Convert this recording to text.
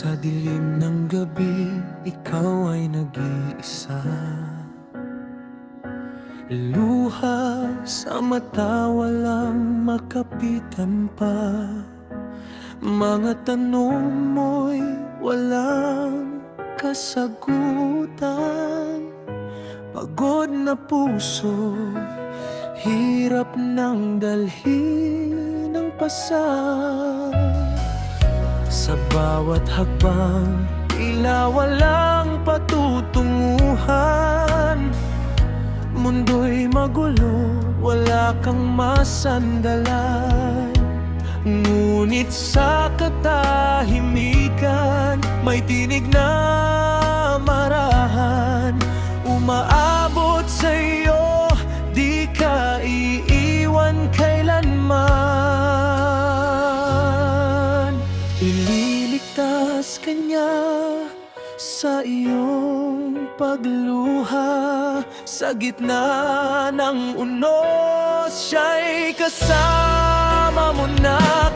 Sa dilim ng gabi, ikaw ay nag-iisa. Luha sa mata, walang makapitan pa. Mga tanong mo'y walang kasagutan. Pagod na puso, hirap nang dalhin ng pasan. Sa bawat hakbang, tila walang patutunguhan. Mundo'y magulo, wala kang masandalan. Ngunit sa katahimikan, may tinig na marahan. Umaabot sa'yo, di ka iiwan kailanman. Ililigtas ka niya sa iyong pagluha. Sa gitna ng unos, siya'y kasama mo na.